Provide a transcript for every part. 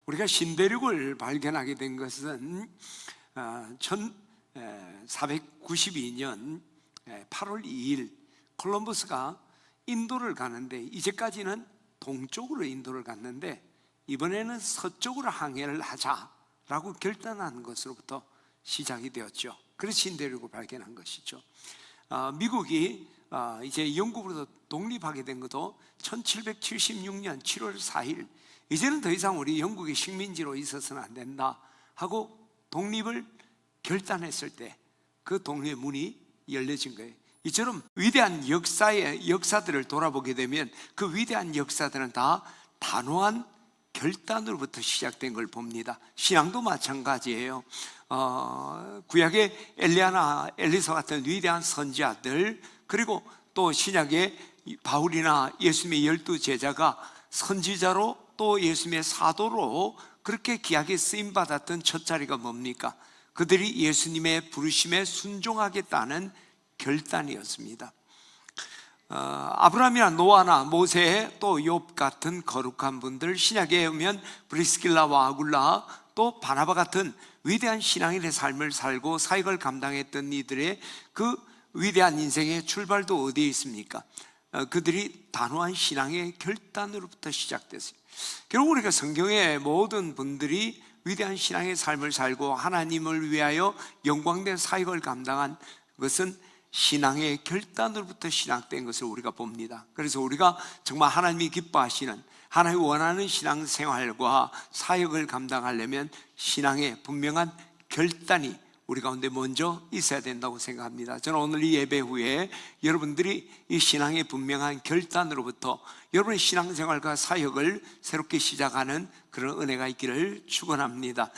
우리가 신대륙을 발견하게 된 것은 1492년 8월 2일 콜럼버스가 인도를 가는데, 이제까지는 동쪽으로 인도를 갔는데 이번에는 서쪽으로 항해를 하자라고 결단한 것으로부터 시작이 되었죠. 그래서 신대륙을 발견한 것이죠. 미국이 이제 영국으로부터 독립하게 된 것도 1776년 7월 4일, 이제는 더 이상 우리 영국이 식민지로 있어서는 안 된다 하고 독립을 결단했을 때 그 독립의 문이 열려진 거예요. 이처럼 위대한 역사들을 돌아보게 되면 그 위대한 역사들은 다 단호한 결단으로부터 시작된 걸 봅니다. 신앙도 마찬가지예요. 구약의 엘리야나 엘리사 같은 위대한 선지자들, 그리고 또 신약의 바울이나 예수님의 12제자가 선지자로 또 예수님의 사도로 그렇게 귀하게 쓰임받았던 첫 자리가 뭡니까? 그들이 예수님의 부르심에 순종하겠다는 결단이었습니다. 아브라함이나 노아나 모세, 또 욥 같은 거룩한 분들, 신약에 오면 브리스길라와 아굴라, 또 바나바 같은 위대한 신앙인의 삶을 살고 사역을 감당했던 이들의 그 위대한 인생의 출발도 어디에 있습니까? 그들이 단호한 신앙의 결단으로부터 시작됐어요. 결국 우리가 성경의 모든 분들이 위대한 신앙의 삶을 살고 하나님을 위하여 영광된 사역을 감당한 것은 신앙의 결단으로부터 시작된 것을 우리가 봅니다. 그래서 우리가 정말 하나님이 기뻐하시는, 하나님이 원하는 신앙생활과 사역을 감당하려면 신앙의 분명한 결단이 우리 가운데 먼저 있어야 된다고 생각합니다. 저는 오늘 이 예배 후에 여러분들이 이 신앙의 분명한 결단으로부터 여러분의 신앙생활과 사역을 새롭게 시작하는 그런 은혜가 있기를 축원합니다.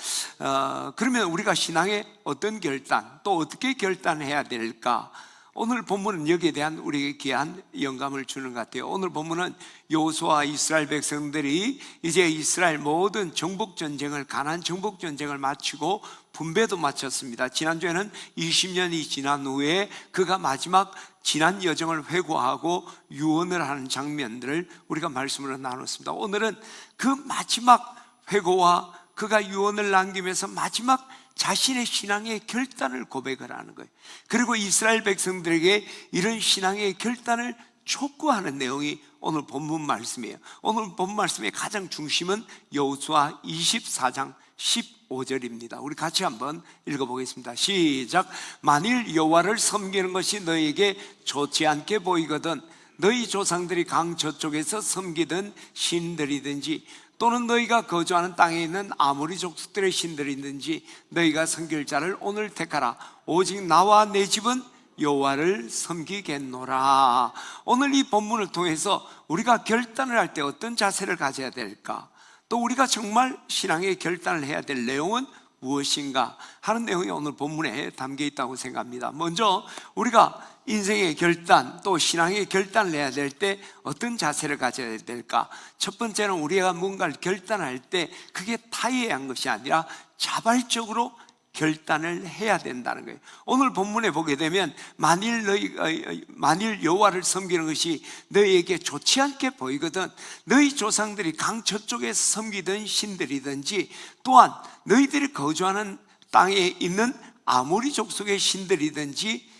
그러면 우리가 신앙의 어떤 결단, 또 어떻게 결단해야 될까? 오늘 본문은 여기에 대한 우리에게 귀한 영감을 주는 것 같아요. 오늘 본문은 여호수아 이스라엘 백성들이 이제 이스라엘 모든 정복전쟁을, 가나안 정복전쟁을 마치고 분배도 마쳤습니다. 지난주에는 20년이 지난 후에 그가 마지막 지난 여정을 회고하고 유언을 하는 장면들을 우리가 말씀으로 나눴습니다. 오늘은 그 마지막 회고와 그가 유언을 남기면서 마지막 자신의 신앙의 결단을 고백을 하는 거예요. 그리고 이스라엘 백성들에게 이런 신앙의 결단을 촉구하는 내용이 오늘 본문 말씀이에요. 오늘 본문 말씀의 가장 중심은 여호수아 24장 15절입니다. 우리 같이 한번 읽어보겠습니다. 시작. 만일 여호와를 섬기는 것이 너희에게 좋지 않게 보이거든 너희 조상들이 강 저쪽에서 섬기던 신들이든지 또는 너희가 거주하는 땅에 있는 아모리 족속들의 신들이든지 너희가 섬길 자를 오늘 택하라. 오직 나와 내 집은 여호와를 섬기겠노라. 오늘 이 본문을 통해서 우리가 결단을 할 때 어떤 자세를 가져야 될까? 또 우리가 정말 신앙의 결단을 해야 될 내용은 무엇인가 하는 내용이 오늘 본문에 담겨 있다고 생각합니다. 먼저 우리가 인생의 결단, 또 신앙의 결단을 해야 될 때 어떤 자세를 가져야 될까? 첫 번째는 우리가 뭔가를 결단할 때 그게 타이어한 것이 아니라 자발적으로 결단을 해야 된다는 거예요. 오늘 본문에 보게 되면 만일 여호와를 섬기는 것이 너희에게 좋지 않게 보이거든 너희 조상들이 강 저쪽에 섬기던 신들이든지 또한 너희들이 거주하는 땅에 있는 아모리 족속의 신들이든지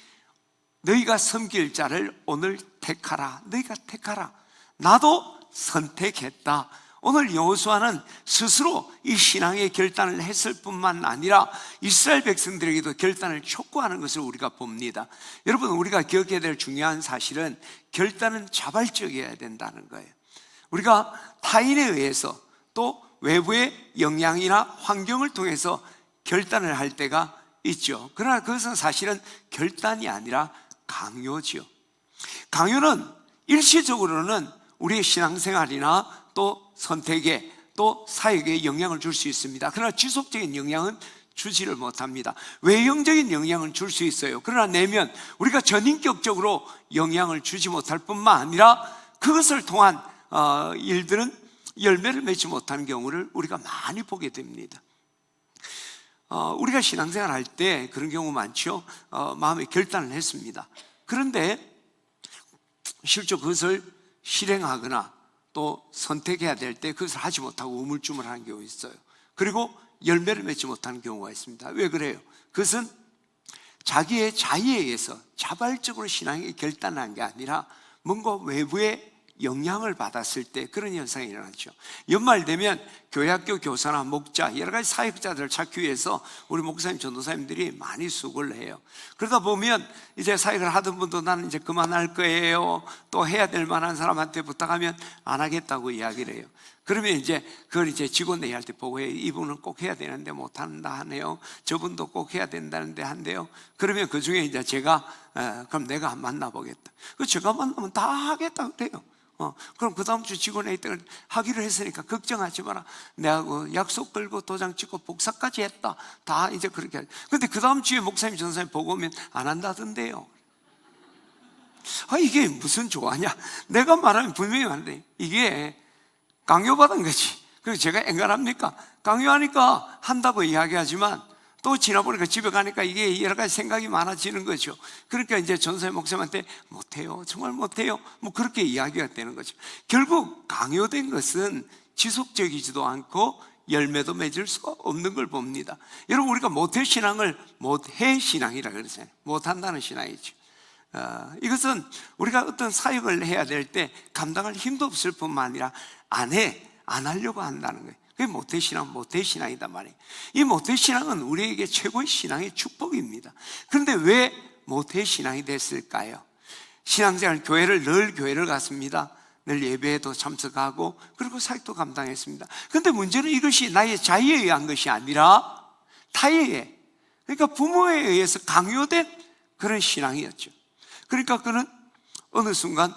너희가 섬길 자를 오늘 택하라. 너희가 택하라. 나도 선택했다. 오늘 여호수아는 스스로 이 신앙의 결단을 했을 뿐만 아니라 이스라엘 백성들에게도 결단을 촉구하는 것을 우리가 봅니다. 여러분, 우리가 기억해야 될 중요한 사실은 결단은 자발적이어야 된다는 거예요. 우리가 타인에 의해서 또 외부의 영향이나 환경을 통해서 결단을 할 때가 있죠. 그러나 그것은 사실은 결단이 아니라 강요지요. 강요는 일시적으로는 우리의 신앙생활이나 또 선택에 또 사역에 영향을 줄 수 있습니다. 그러나 지속적인 영향은 주지를 못합니다. 외형적인 영향을 줄 수 있어요. 그러나 내면 우리가 전인격적으로 영향을 주지 못할 뿐만 아니라 그것을 통한 일들은 열매를 맺지 못하는 경우를 우리가 많이 보게 됩니다. 우리가 신앙생활 할 때 그런 경우 많죠. 마음에 결단을 했습니다. 그런데 실제 그것을 실행하거나 또 선택해야 될 때 그것을 하지 못하고 우물쭈물하는 경우가 있어요. 그리고 열매를 맺지 못하는 경우가 있습니다. 왜 그래요? 그것은 자기의 자의에 의해서 자발적으로 신앙이 결단한 게 아니라 뭔가 외부의 영향을 받았을 때 그런 현상이 일어나죠. 연말 되면 교회학교 교사나 목자, 여러 가지 사역자들을 찾기 위해서 우리 목사님, 전도사님들이 많이 수고를 해요. 그러다 보면 이제 사역을 하던 분도 나는 이제 그만할 거예요, 또 해야 될 만한 사람한테 부탁하면 안 하겠다고 이야기를 해요. 그러면 이제 그걸 이제 직원 얘기할 때 보고해요. 이분은 꼭 해야 되는데 못한다 하네요. 저분도 꼭 해야 된다는데 한대요. 그러면 그 중에 이제 제가 그럼 내가 만나보겠다. 제가 만나면 다 하겠다 그래요. 그럼 그 다음 주 직원회의 때 하기로 했으니까 걱정하지 마라. 내가 그 약속 걸고 도장 찍고 복사까지 했다. 다 이제 그렇게 하죠. 근데 그 다음 주에 목사님, 전사님 보고 오면 안 한다던데요. 이게 무슨 조화냐? 내가 말하면 분명히 하는데 이게 강요받은 거지. 그래서 제가 엔간합니까? 강요하니까 한다고 이야기하지만 또 지나보니까 집에 가니까 이게 여러 가지 생각이 많아지는 거죠. 그러니까 이제 전사님, 목사님한테 못해요, 정말 못해요, 뭐 그렇게 이야기가 되는 거죠. 결국 강요된 것은 지속적이지도 않고 열매도 맺을 수가 없는 걸 봅니다. 여러분, 우리가 모태 신앙을 모태 신앙이라고 그러잖아요. 못한다는 신앙이죠. 이것은 우리가 어떤 사역을 해야 될 때 감당할 힘도 없을 뿐만 아니라 안 하려고 한다는 거예요. 그게 모태신앙, 모태신앙이다 말이에요. 이 모태신앙은 우리에게 최고의 신앙의 축복입니다. 그런데 왜 모태신앙이 됐을까요? 신앙생활, 늘 교회를 갔습니다. 늘 예배에도 참석하고 그리고 사역도 감당했습니다. 그런데 문제는 이것이 나의 자의에 의한 것이 아니라 타에 의해, 그러니까 부모에 의해서 강요된 그런 신앙이었죠. 그러니까 그는 어느 순간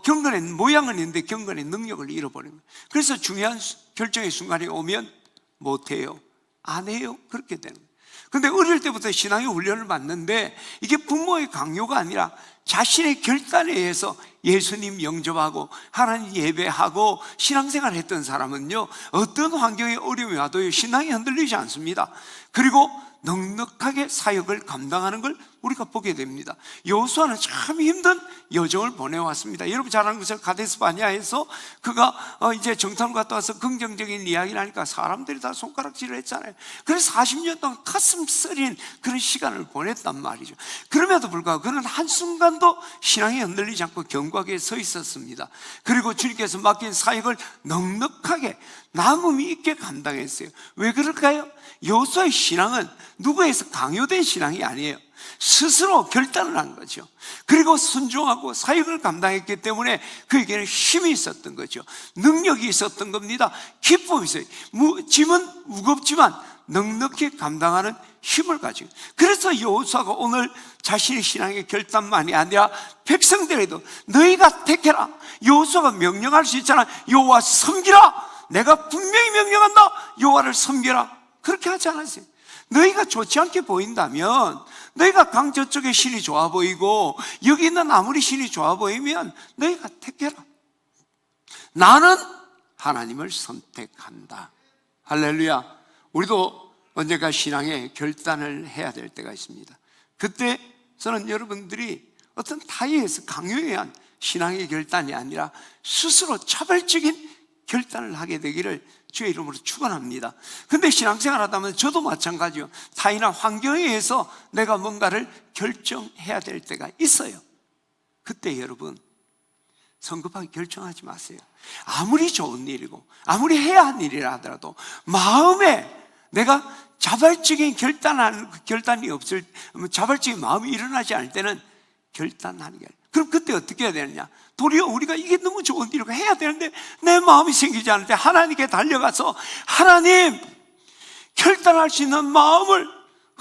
경건의 모양은 있는데 경건의 능력을 잃어버린 거예요. 그래서 중요한 결정의 순간이 오면 못해요, 안 해요, 그렇게 되는 거예요. 그런데 어릴 때부터 신앙의 훈련을 받는데 이게 부모의 강요가 아니라 자신의 결단에 의해서 예수님 영접하고 하나님 예배하고 신앙생활을 했던 사람은요, 어떤 환경에 어려움이 와도 신앙이 흔들리지 않습니다. 그리고 넉넉하게 사역을 감당하는 걸 우리가 보게 됩니다. 여호수아는 참 힘든 여정을 보내왔습니다. 여러분 잘 아는 것처럼 가데스 바네아에서 그가 이제 정탐을 갔다 와서 긍정적인 이야기를 하니까 사람들이 다 손가락질을 했잖아요. 그래서 40년 동안 가슴 쓰린 그런 시간을 보냈단 말이죠. 그럼에도 불구하고 그는 한순간도 신앙이 흔들리지 않고 견고하게 서 있었습니다. 그리고 주님께서 맡긴 사역을 넉넉하게 남음이 있게 감당했어요. 왜 그럴까요? 여호수아의 신앙은 누구에서 강요된 신앙이 아니에요. 스스로 결단을 한 거죠. 그리고 순종하고 사역을 감당했기 때문에 그에게는 힘이 있었던 거죠. 능력이 있었던 겁니다. 기쁨이 있어요. 짐은 무겁지만 넉넉히 감당하는 힘을 가지고, 그래서 여호수아가 오늘 자신의 신앙의 결단만이 아니라 백성들에도 너희가 택해라. 여호수아가 명령할 수 있잖아. 여호와 섬기라. 내가 분명히 명령한다. 여호와를 섬겨라. 그렇게 하지 않았어요. 너희가 좋지 않게 보인다면, 너희가 강 저쪽에 신이 좋아 보이고 여기 있는 아무리 신이 좋아 보이면 너희가 택해라. 나는 하나님을 선택한다. 할렐루야. 우리도 언젠가 신앙의 결단을 해야 될 때가 있습니다. 그때 저는 여러분들이 어떤 타의에서 강요에 의한 신앙의 결단이 아니라 스스로 자발적인 결단을 하게 되기를 주의 이름으로 축원합니다. 근데 신앙생활 하다 보면 저도 마찬가지요. 타인이나 환경에 의해서 내가 뭔가를 결정해야 될 때가 있어요. 그때 여러분 성급하게 결정하지 마세요. 아무리 좋은 일이고 아무리 해야 할 일이라 하더라도 마음에 내가 자발적인 결단이 없을, 자발적인 마음이 일어나지 않을 때는 결단하는 게 아니에요. 그럼 그때 어떻게 해야 되느냐? 도리어 우리가 이게 너무 좋은 일이고 해야 되는데 내 마음이 생기지 않을 때 하나님께 달려가서 하나님, 결단할 수 있는 마음을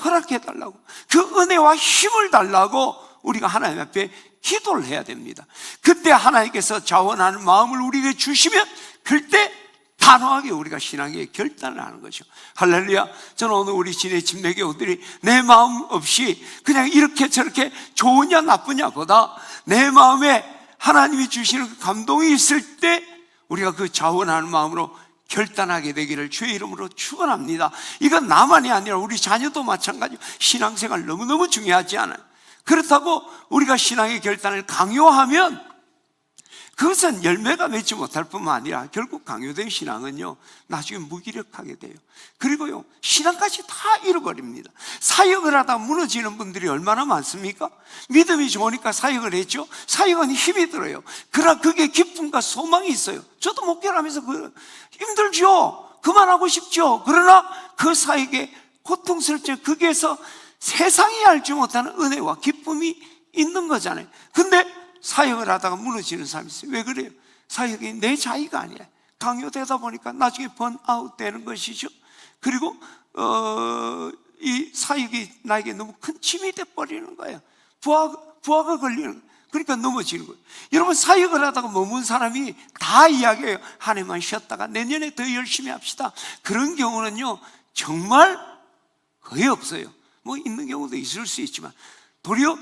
허락해 달라고, 그 은혜와 힘을 달라고 우리가 하나님 앞에 기도를 해야 됩니다. 그때 하나님께서 자원하는 마음을 우리에게 주시면 그때 단호하게 우리가 신앙의 결단을 하는 거죠. 할렐루야. 저는 오늘 우리 진의 집내 교우들이 내 마음 없이 그냥 이렇게 저렇게 좋으냐 나쁘냐 보다 내 마음에 하나님이 주시는 그 감동이 있을 때 우리가 그 자원하는 마음으로 결단하게 되기를 주의 이름으로 축원합니다. 이건 나만이 아니라 우리 자녀도 마찬가지로 신앙생활 너무너무 중요하지 않아요. 그렇다고 우리가 신앙의 결단을 강요하면 그것은 열매가 맺지 못할 뿐만 아니라 결국 강요된 신앙은요, 나중에 무기력하게 돼요. 그리고요, 신앙까지 다 잃어버립니다. 사역을 하다 무너지는 분들이 얼마나 많습니까? 믿음이 좋으니까 사역을 했죠. 사역은 힘이 들어요. 그러나 그게 기쁨과 소망이 있어요. 저도 목회를 하면서 힘들죠. 그만하고 싶죠. 그러나 그 사역에 고통스럽죠. 거기에서 세상이 알지 못하는 은혜와 기쁨이 있는 거잖아요. 근데 사역을 하다가 무너지는 사람이 있어요. 왜 그래요? 사역이 내 자의가 아니야. 강요되다 보니까 나중에 번아웃 되는 것이죠. 그리고 이 사역이 나에게 너무 큰 짐이 돼버리는 거예요. 부하가 걸리는 거예요. 그러니까 넘어지는 거예요. 여러분, 사역을 하다가 머문 사람이 다 이야기해요. 한 해만 쉬었다가 내년에 더 열심히 합시다. 그런 경우는요, 정말 거의 없어요. 뭐 있는 경우도 있을 수 있지만, 도리어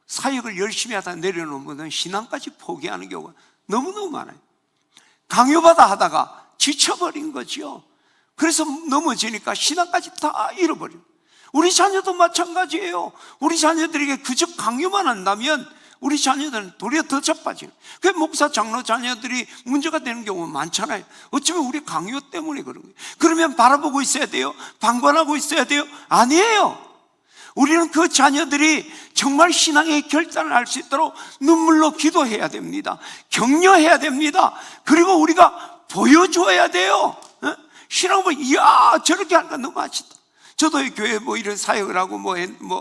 사역을 열심히 하다 내려놓으면 신앙까지 포기하는 경우가 너무너무 많아요. 강요받아 하다가 지쳐버린 거죠. 그래서 넘어지니까 신앙까지 다 잃어버려요. 우리 자녀도 마찬가지예요. 우리 자녀들에게 그저 강요만 한다면 우리 자녀들은 도리어 더 자빠지는. 그 목사 장로 자녀들이 문제가 되는 경우가 많잖아요. 어쩌면 우리 강요 때문에 그런 거예요. 그러면 바라보고 있어야 돼요? 방관하고 있어야 돼요? 아니에요. 우리는 그 자녀들이 정말 신앙의 결단을 할 수 있도록 눈물로 기도해야 됩니다. 격려해야 됩니다. 그리고 우리가 보여줘야 돼요. 신앙을 보면 이야, 저렇게 하니까 너무 맛있다. 저도 교회 뭐 이런 사역을 하고 뭐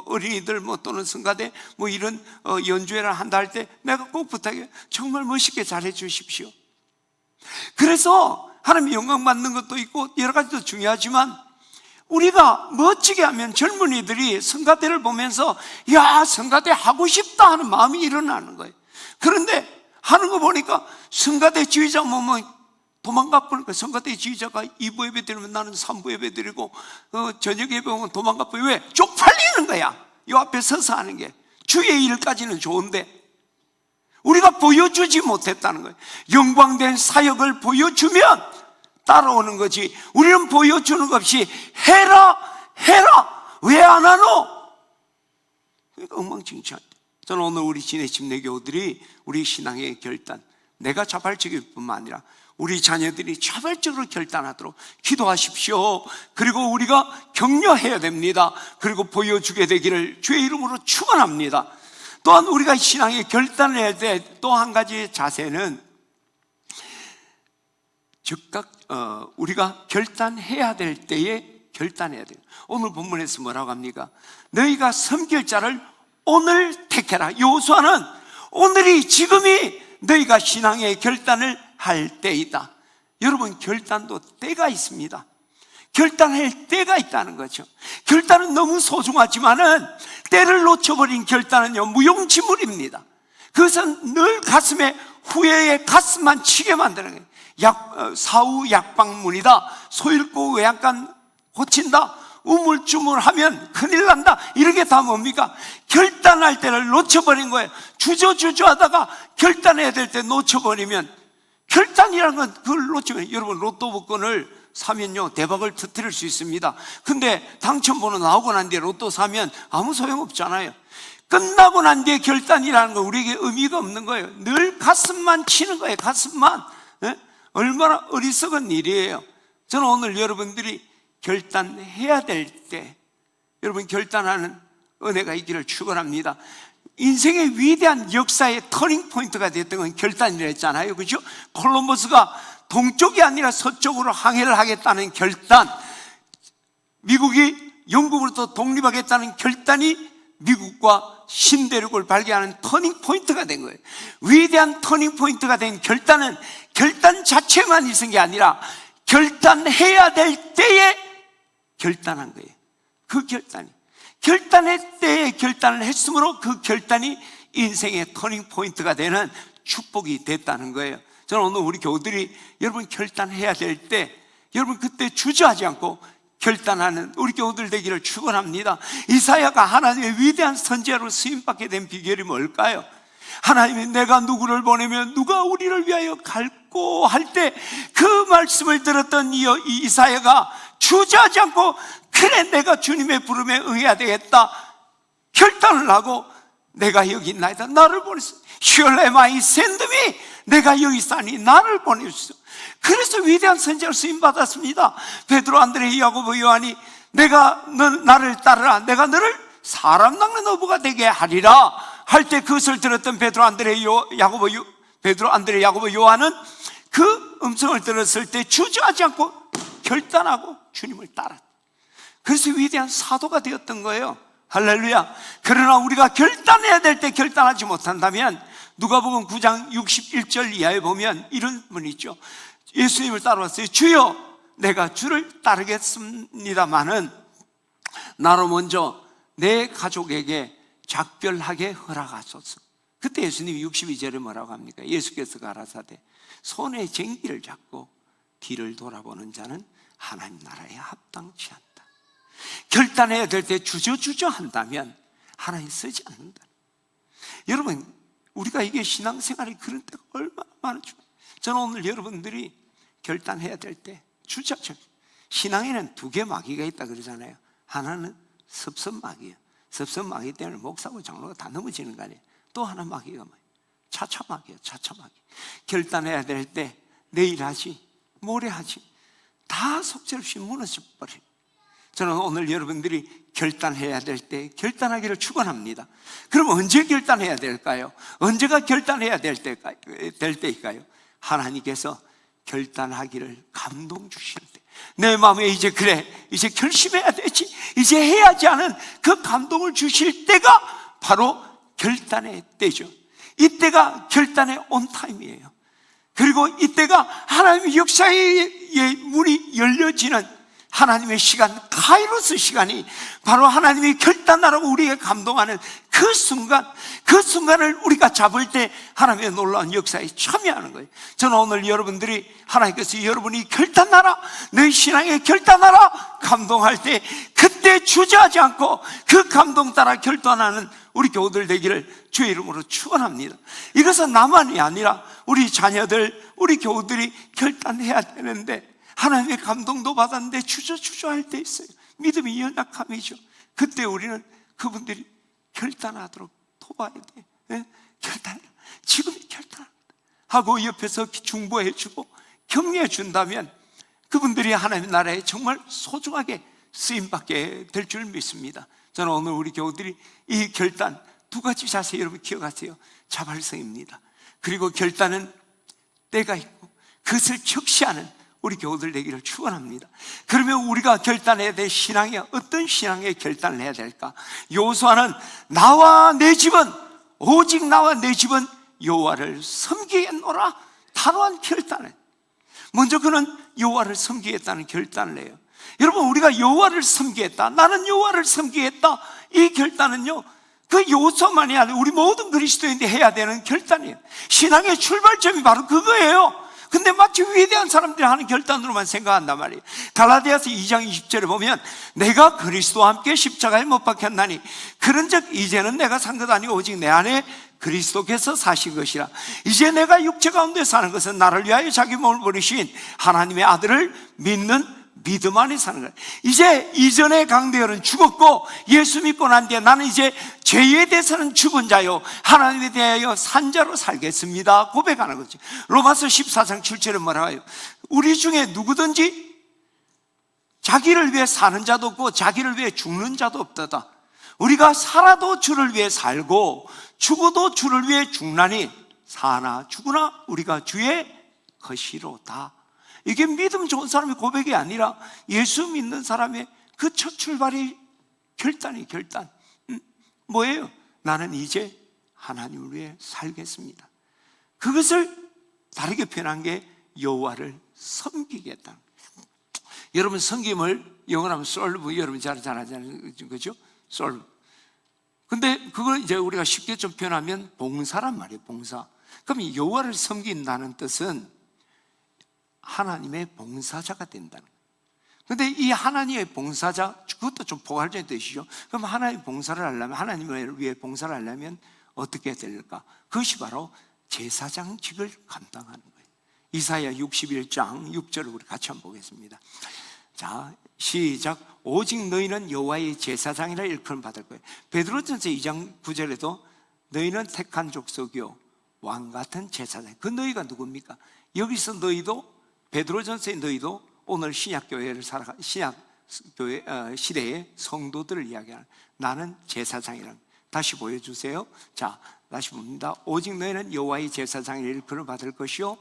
어린이들 뭐 또는 성가대 뭐 이런 연주회를 한다 할 때 내가 꼭 부탁해요. 정말 멋있게 잘해 주십시오. 그래서 하나님 영광 받는 것도 있고 여러 가지도 중요하지만, 우리가 멋지게 하면 젊은이들이 성가대를 보면서 야, 성가대 하고 싶다 하는 마음이 일어나는 거예요. 그런데 하는 거 보니까 성가대 지휘자 보면 도망가 버리니까, 성가대 지휘자가 2부 예배 드리면 나는 3부 예배 드리고 저녁 예배 오면 도망가 버리고, 왜? 쪽팔리는 거야. 이 앞에 서서 하는 게. 주의 일까지는 좋은데 우리가 보여주지 못했다는 거예요. 영광된 사역을 보여주면 따라오는 거지, 우리는 보여주는 것 없이 해라 왜 안 하노? 그러니까 엉망진창. 저는 오늘 우리 진해집 내교우들이 우리 신앙의 결단, 내가 자발적일 뿐만 아니라 우리 자녀들이 자발적으로 결단하도록 기도하십시오. 그리고 우리가 격려해야 됩니다. 그리고 보여주게 되기를 주의 이름으로 축원합니다. 또한 우리가 신앙의 결단을 해야 돼. 또 한 가지 자세는 즉각 우리가 결단해야 될 때에 결단해야 돼요. 오늘 본문에서 뭐라고 합니까? 너희가 섬길 자를 오늘 택해라. 여호수아는 오늘이, 지금이 너희가 신앙의 결단을 할 때이다. 여러분, 결단도 때가 있습니다. 결단할 때가 있다는 거죠. 결단은 너무 소중하지만은 때를 놓쳐버린 결단은요, 무용지물입니다. 그것은 늘 가슴에, 후회의 가슴만 치게 만드는 거예요. 사후 약방문이다. 소 잃고 외양간 고친다. 우물쭈물하면 큰일 난다. 이런 게 다 뭡니까? 결단할 때를 놓쳐버린 거예요. 주저하다가 결단해야 될 때 놓쳐버리면, 결단이라는 건 그걸 놓치면, 여러분 로또 복권을 사면요 대박을 터뜨릴 수 있습니다. 근데 당첨번호 나오고 난 뒤에 로또 사면 아무 소용없잖아요. 끝나고 난 뒤에 결단이라는 건 우리에게 의미가 없는 거예요. 늘 가슴만 치는 거예요. 가슴만. 얼마나 어리석은 일이에요. 저는 오늘 여러분들이 결단해야 될 때, 여러분 결단하는 은혜가 있기를 축원합니다. 인생의 위대한 역사의 터닝 포인트가 됐던 건 결단이라 했잖아요. 그죠? 콜럼버스가 동쪽이 아니라 서쪽으로 항해를 하겠다는 결단, 미국이 영국으로부터 독립하겠다는 결단이 미국과 신대륙을 발견하는 터닝 포인트가 된 거예요. 위대한 터닝 포인트가 된 결단은 결단 자체만 있은 게 아니라 결단해야 될 때에 결단한 거예요. 그 결단의 때에 결단을 했으므로 그 결단이 인생의 터닝 포인트가 되는 축복이 됐다는 거예요. 저는 오늘 우리 교우들이 여러분 결단해야 될 때, 여러분 그때 주저하지 않고 결단하는 우리 교우들 되기를 축원합니다. 이사야가 하나님의 위대한 선지자로 쓰임받게 된 비결이 뭘까요? 하나님이 내가 누구를 보내면 누가 우리를 위하여 갈고 할 때 그 말씀을 들었던 이사야가 주저하지 않고, 그래 내가 주님의 부름에 응해야 되겠다 결단을 하고, 내가 여기 있나이다, 나를 보냈어. Here am I, send me. 내가 여기 있사니 나를 보내주소. 그래서 위대한 선지자로 쓰임받았습니다. 베드로, 안드레, 야고보, 요한이 내가 나를 따르라, 내가 너를 사람 낚는 어부가 되게 하리라 할 때 그것을 들었던 베드로, 안드레, 야고보, 요한은 그 음성을 들었을 때 주저하지 않고 결단하고 주님을 따랐다. 그래서 위대한 사도가 되었던 거예요. 할렐루야. 그러나 우리가 결단해야 될 때 결단하지 못한다면 누가복음 9장 61절 이하에 보면 이런 분이 있죠. 예수님을 따라왔어요. 주여, 내가 주를 따르겠습니다마는 나로 먼저 내 가족에게 작별하게 허락하소서. 그때 예수님이 62절에 뭐라고 합니까? 예수께서 가라사대 손에 쟁기를 잡고 뒤를 돌아보는 자는 하나님 나라에 합당치 않다. 결단해야 될 때 주저주저 한다면 하나님 쓰지 않는다. 여러분, 우리가 이게 신앙생활이 그런 때가 얼마나 많은지. 저는 오늘 여러분들이 결단해야 될 때 주저주저. 신앙에는 두 개 마귀가 있다 그러잖아요. 하나는 섭섭마귀예요. 섭섭마귀 때문에 목사고 장로가 다 넘어지는 거 아니에요. 또 하나 마귀가 뭐예요? 차차마귀예요. 차차마귀. 결단해야 될 때 내일 하지, 모레 하지, 다 속절없이 무너져 버려요. 저는 오늘 여러분들이 결단해야 될 때 결단하기를 축원합니다. 그럼 언제 결단해야 될까요? 언제가 결단해야 될 때일까요? 하나님께서 결단하기를 감동 주실 때, 내 마음에 이제 그래, 이제 결심해야 되지, 이제 해야지 하는 그 감동을 주실 때가 바로 결단의 때죠. 이때가 결단의 온타임이에요. 그리고 이때가 하나님의 역사의 문이 열려지는 하나님의 시간, 카이로스 시간이 바로 하나님이 결단하라고 우리에게 감동하는 그 순간, 그 순간을 우리가 잡을 때 하나님의 놀라운 역사에 참여하는 거예요. 저는 오늘 여러분들이 하나님께서 여러분이 결단하라, 너희 신앙에 결단하라 감동할 때 그때 주저하지 않고 그 감동 따라 결단하는 우리 교우들 되기를 주의 이름으로 축원합니다. 이것은 나만이 아니라 우리 자녀들, 우리 교우들이 결단해야 되는데 하나님의 감동도 받았는데 주저할 때 있어요. 믿음이 연약함이죠. 그때 우리는 그분들이 결단하도록 도와야 돼요. 네? 지금이 결단합니다 하고 옆에서 중보해 주고 격려해 준다면 그분들이 하나님의 나라에 정말 소중하게 쓰임받게 될 줄 믿습니다. 저는 오늘 우리 교우들이 이 결단 두 가지 자세 여러분 기억하세요. 자발성입니다. 그리고 결단은 때가 있고 그것을 적시하는 우리 교우들 되기를 축원합니다. 그러면 우리가 결단해야 될 신앙이 어떤 신앙의 결단을 해야 될까? 여호수아는 나와 내 집은, 오직 나와 내 집은 여호와를 섬기겠노라 단호한 결단을. 먼저 그는 여호와를 섬기겠다는 결단을 해요. 여러분, 우리가 여호와를 섬기겠다, 나는 여호와를 섬기겠다, 이 결단은요 그 여호수아만이 아니라 우리 모든 그리스도인들이 해야 되는 결단이에요. 신앙의 출발점이 바로 그거예요. 근데 마치 위대한 사람들이 하는 결단으로만 생각한단 말이에요. 갈라디아서 2장 20절에 보면 내가 그리스도와 함께 십자가에 못 박혔나니 그런즉 이제는 내가 산 것 아니고 오직 내 안에 그리스도께서 사신 것이라. 이제 내가 육체 가운데 사는 것은 나를 위하여 자기 몸을 버리신 하나님의 아들을 믿는 믿음 안에 사는 거예요. 이제 이전의 강대열은 죽었고 예수 믿고 난 뒤에 나는 이제 죄에 대해서는 죽은 자요 하나님에 대하여 산 자로 살겠습니다 고백하는 거죠. 로마서 14장 7절에 뭐라고 해요? 우리 중에 누구든지 자기를 위해 사는 자도 없고 자기를 위해 죽는 자도 없다. 우리가 살아도 주를 위해 살고 죽어도 주를 위해 죽나니 사나 죽으나 우리가 주의 것이로다. 이게 믿음 좋은 사람의 고백이 아니라 예수 믿는 사람의 그 첫 출발이 결단. 뭐예요? 나는 이제 하나님을 위해 살겠습니다. 그것을 다르게 표현한 게 여호와를 섬기겠다. 여러분, 섬김을 영어로 하면 솔브, 여러분 잘 하잖아요. 그죠? 솔브. 근데 그걸 이제 우리가 쉽게 좀 표현하면 봉사란 말이에요. 봉사. 그럼 여호와를 섬긴다는 뜻은 하나님의 봉사자가 된다는 거예요. 그런데 이 하나님의 봉사자, 그것도 좀 포괄적인 뜻이죠. 그럼 하나님의 봉사를 하려면, 하나님을 위해 봉사를 하려면 어떻게 해야 될까? 그것이 바로 제사장직을 감당하는 거예요. 이사야 61장 6절을 우리 같이 한번 보겠습니다. 자, 시작. 오직 너희는 여호와의 제사장이라 일컬음 받을 거예요. 베드로전서 2장 9절에도 너희는 택한 족속이요 왕 같은 제사장. 그 너희가 누굽니까? 여기서 너희도, 베드로전서의 너희도 오늘 신약교회를 살아가, 신약교회 시대의 성도들을 이야기하는, 나는 제사장이라는. 다시 보여주세요. 자, 다시 봅니다. 오직 너희는 여호와의 제사장의 일컬을 받을 것이요,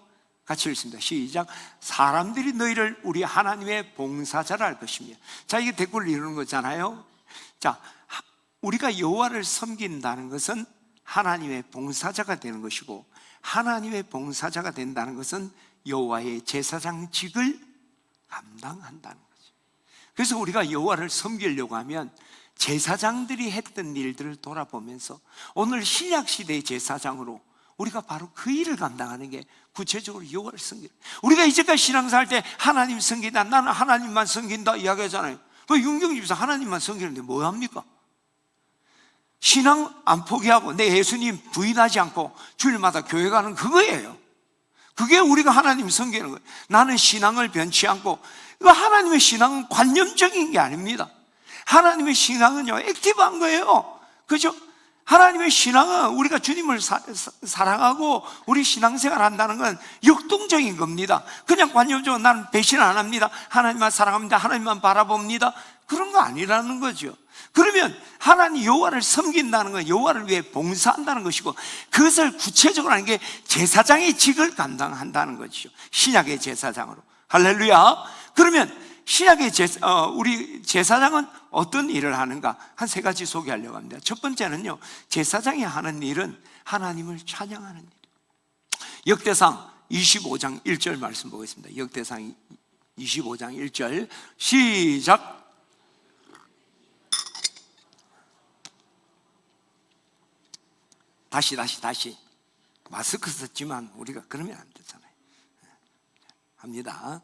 같이 읽습니다. 시작. 사람들이 너희를 우리 하나님의 봉사자라 할 것입니다. 자, 이게 댓글을 이루는 거잖아요. 자, 우리가 여호와를 섬긴다는 것은 하나님의 봉사자가 되는 것이고, 하나님의 봉사자가 된다는 것은 여호와의 제사장직을 감당한다는 거죠. 그래서 우리가 여호와를 섬기려고 하면 제사장들이 했던 일들을 돌아보면서 오늘 신약시대의 제사장으로 우리가 바로 그 일을 감당하는 게 구체적으로 여호와를 섬기는. 우리가 이제까지 신앙생활 때 하나님 섬긴다, 나는 하나님만 섬긴다 이야기하잖아요. 그 윤경집에서 하나님만 섬기는데 뭐 합니까? 신앙 안 포기하고 내 예수님 부인하지 않고 주일마다 교회 가는 그거예요. 그게 우리가 하나님 섬기는 거예요. 나는 신앙을 변치 않고. 이거 하나님의 신앙은 관념적인 게 아닙니다. 하나님의 신앙은요, 액티브한 거예요. 그죠? 하나님의 신앙은 우리가 주님을 사랑하고 우리 신앙생활 한다는 건 역동적인 겁니다. 그냥 관념적으로 나는 배신 안 합니다, 하나님만 사랑합니다, 하나님만 바라봅니다, 그런 거 아니라는 거죠. 그러면 하나님 여호와를 섬긴다는 건 여호와를 위해 봉사한다는 것이고, 그것을 구체적으로 하는 게 제사장의 직을 감당한다는 것이죠. 신약의 제사장으로. 할렐루야. 그러면 신약의 우리 제사장은 어떤 일을 하는가? 한 세 가지 소개하려고 합니다. 첫 번째는요, 제사장이 하는 일은 하나님을 찬양하는 일. 역대상 25장 1절 말씀 보겠습니다. 역대상 25장 1절 시작. 다시 마스크 썼지만 우리가 그러면 안 되잖아요. 합니다.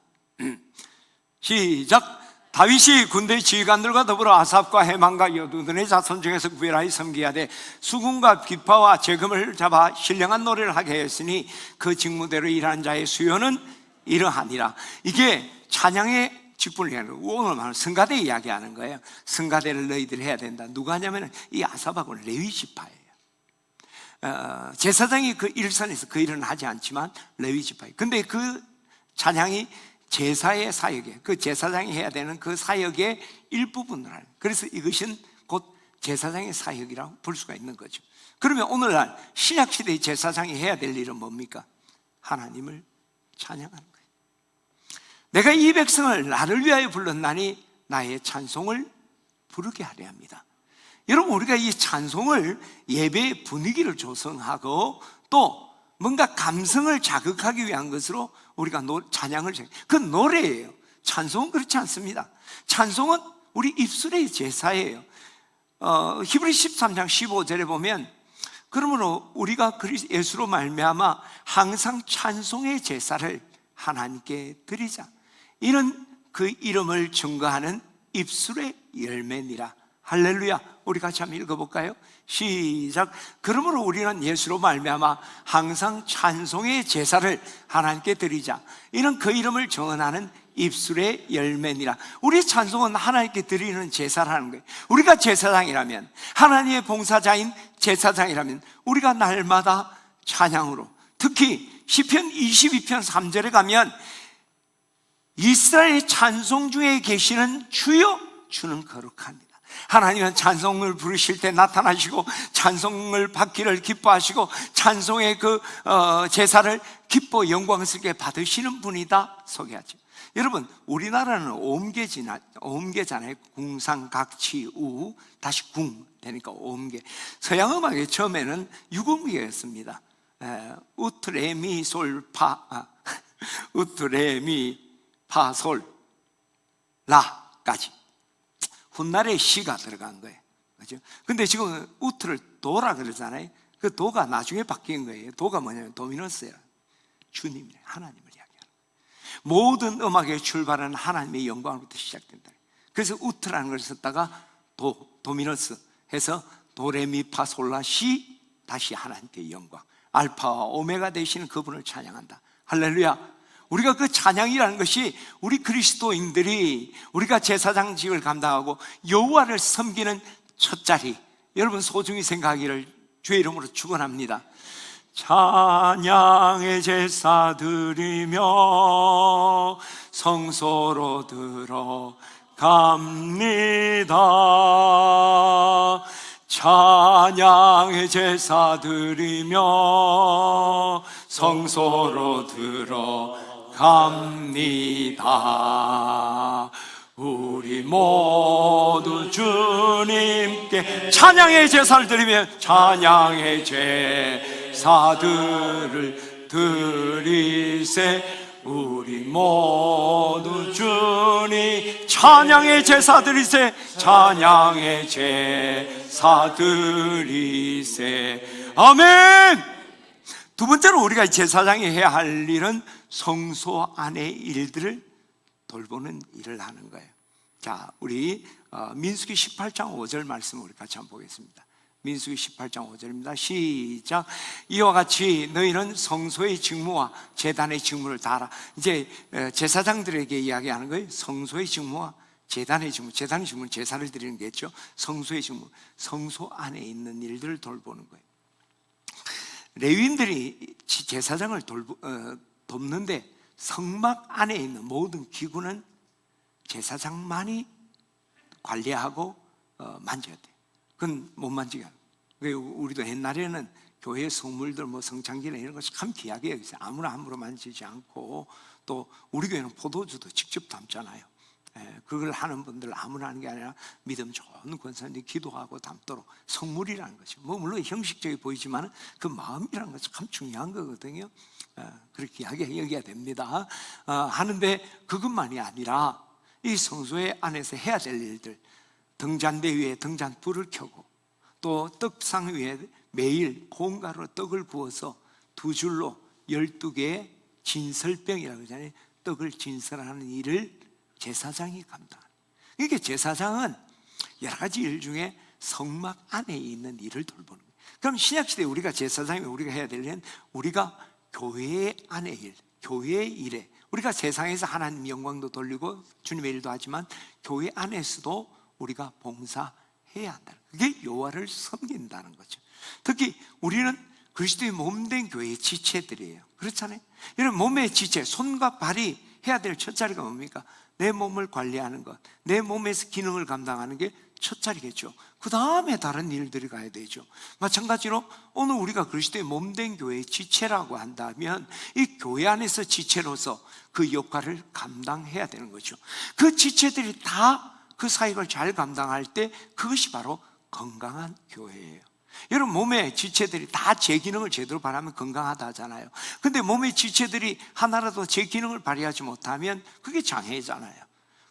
시작. 다윗이 군대 지휘관들과 더불어 아삽과 해만과 여두둔의 자손 중에서 구별하여 섬기야 돼 수금과 비파와 재금을 잡아 신령한 노래를 하게 했으니 그 직무대로 일하는 자의 수요는 이러하니라. 이게 찬양의 직분을 얘기하는 거예요. 오늘 말하는 성가대 이야기하는 거예요. 성가대를 너희들이 해야 된다. 누가 하냐면 이 아삽하고는 레위 지파예요. 제사장이 그 일선에서 그 일은 하지 않지만 레위 지파예요. 근데 그 찬양이 제사의 사역에, 그 제사장이 해야 되는 그 사역의 일부분을 하는, 그래서 이것은 곧 제사장의 사역이라고 볼 수가 있는 거죠. 그러면 오늘날 신약시대의 제사장이 해야 될 일은 뭡니까? 하나님을 찬양하는 거예요. 내가 이 백성을 나를 위하여 불렀나니 나의 찬송을 부르게 하려 합니다. 여러분, 우리가 이 찬송을 예배의 분위기를 조성하고 또 뭔가 감성을 자극하기 위한 것으로 우리가 찬양을, 그 노래예요. 찬송은 그렇지 않습니다. 찬송은 우리 입술의 제사예요. 히브리 13장 15절에 보면, 그러므로 우리가 예수로 말미암아 항상 찬송의 제사를 하나님께 드리자. 이는 그 이름을 증거하는 입술의 열매니라. 할렐루야. 우리 같이 한번 읽어볼까요? 시작. 그러므로 우리는 예수로 말미암아 항상 찬송의 제사를 하나님께 드리자. 이는 그 이름을 정언하는 입술의 열매니라. 우리 찬송은 하나님께 드리는 제사라는 거예요. 우리가 제사장이라면, 하나님의 봉사자인 제사장이라면 우리가 날마다 찬양으로, 특히 시편 22편 3절에 가면 이스라엘의 찬송 중에 계시는 주여, 주는 거룩합니다. 하나님은 찬송을 부르실 때 나타나시고 찬송을 받기를 기뻐하시고 찬송의 그 제사를 기뻐 영광스럽게 받으시는 분이다 소개하죠. 여러분, 우리나라는 오음계잖아요. 궁상각치우, 다시 궁 되니까 오음계. 서양 음악의 처음에는 육음계였습니다. 우트레미솔파, 우트레미파솔 라까지 훗날에 시가 들어간 거예요. 그죠? 근데 지금 우트를 도라 그러잖아요. 그 도가 나중에 바뀐 거예요. 도가 뭐냐면 도미너스예요. 주님이래, 하나님을 이야기하는 거예요. 모든 음악의 출발은 하나님의 영광으로부터 시작된다. 그래서 우트라는 걸 썼다가 도미너스 해서 도레미파솔라시, 다시 하나님께 영광, 알파와 오메가 되시는 그분을 찬양한다. 할렐루야. 우리가 그 찬양이라는 것이 우리 그리스도인들이 우리가 제사장직을 감당하고 여호와를 섬기는 첫 자리, 여러분 소중히 생각하기를 주의 이름으로 축원합니다. 찬양의 제사 드리며 성소로 들어갑니다. 찬양의 제사 드리며 성소로 들어갑니다. 우리 모두 주님께 찬양의 제사를 드리며 찬양의 제사들을 드리세. 우리 모두 주님 찬양의 제사 드리세. 찬양의 제사 드리세. 아멘. 두 번째로 우리가 제사장이 해야 할 일은 성소 안의 일들을 돌보는 일을 하는 거예요. 자, 우리 민수기 18장 5절 말씀을 우리 같이 한번 보겠습니다. 민수기 18장 5절입니다. 시작. 이와 같이 너희는 성소의 직무와 제단의 직무를 다하라. 이제 제사장들에게 이야기하는 거예요. 성소의 직무와 제단의 직무. 제단의 직무는 제사를 드리는 게 있죠. 성소의 직무, 성소 안에 있는 일들을 돌보는 거예요. 레위인들이 제사장을 돕는데 성막 안에 있는 모든 기구는 제사장만이 관리하고 만져야 돼. 그건 못 만지게 하는 거예요. 우리도 옛날에는 교회 성물들 뭐 성창기나 이런 거 참 귀하게 여기서 아무나 함부로 만지지 않고, 또 우리 교회는 포도주도 직접 담잖아요. 그걸 하는 분들 아무나 하는 게 아니라 믿음 좋은 권사님들이 기도하고 담도록 성물이라는 거죠. 뭐 물론 형식적이 보이지만 그 마음이라는 건 참 중요한 거거든요. 그렇게 여겨야 됩니다. 하는데 그것만이 아니라 이 성소의 안에서 해야 될 일들, 등잔대 위에 등잔불을 켜고, 또 떡상 위에 매일 고운가루로 떡을 구워서 두 줄로 12개의 진설병이라고 하잖아요. 떡을 진설하는 일을 제사장이 감당합니다. 그러니까 제사장은 여러 가지 일 중에 성막 안에 있는 일을 돌보는 거예요. 그럼 신약시대에 우리가 제사장이 우리가 해야 될 일은 우리가 교회 안의 일, 교회의 일에, 우리가 세상에서 하나님 영광도 돌리고 주님의 일도 하지만 교회 안에서도 우리가 봉사해야 한다. 그게 여호와를 섬긴다는 거죠. 특히 우리는 그리스도의 몸된 교회의 지체들이에요. 그렇잖아요. 이런 몸의 지체, 손과 발이 해야 될 첫 자리가 뭡니까? 내 몸을 관리하는 것, 내 몸에서 기능을 감당하는 게 첫 자리겠죠. 그 다음에 다른 일들이 가야 되죠. 마찬가지로 오늘 우리가 그리스도의 몸된 교회의 지체라고 한다면 이 교회 안에서 지체로서 그 역할을 감당해야 되는 거죠. 그 지체들이 다 그 사역을 잘 감당할 때 그것이 바로 건강한 교회예요. 여러분, 몸의 지체들이 다 제 기능을 제대로 발하면 건강하다 하잖아요. 근데 몸의 지체들이 하나라도 제 기능을 발휘하지 못하면 그게 장애잖아요.